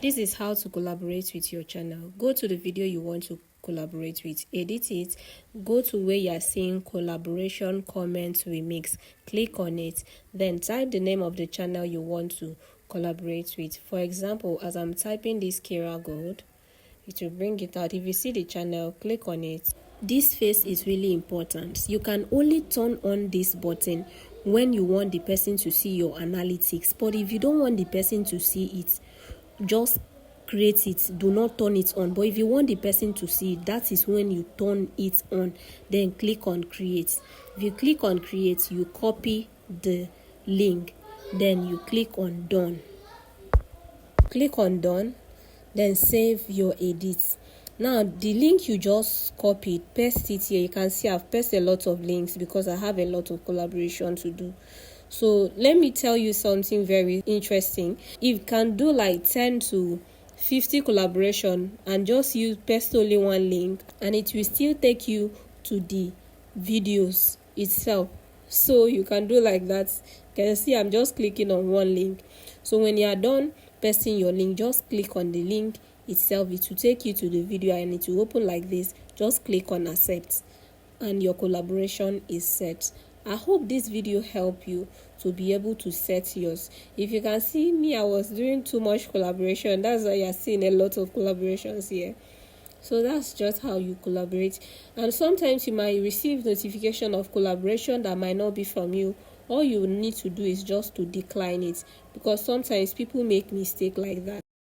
This is how to collaborate with your channel. Go to the video you want to collaborate with, edit it, go to where you are seeing collaboration, comment, remix, click on it, then type the name of the channel you want to collaborate with. For example, as I'm typing this Kira Gold, it will bring it out. If you see the channel, click on it. This face is really important. You can only turn on this button when you want the person to see your analytics, but if you don't want the person to see it, just create it, do not turn it on. But if you want the person to see it, that is when you turn it on. Then click on create. If you click on create, you copy the link, then you click on done. Click on done, then save your edits. Now the link you just copied, paste it here. You can see I've pasted a lot of links because I have a lot of collaboration to do. So let me tell you something very interesting. You can do like 10 to 50 collaboration and just use paste only one link, and it will still take you to the videos itself. So you can do like that. You can see I'm just clicking on one link. So when you are done pasting your link, just click on the link itself. It will take you to the video and it will open like this. Just click on accept and your collaboration is set. I hope this video helped you to be able to set yours. If you can see me, I was doing too much collaboration. That's why you're seeing a lot of collaborations here. So that's just how you collaborate. And sometimes you might receive notification of collaboration that might not be from you. All you need to do is just to decline it, because sometimes people make mistake like that.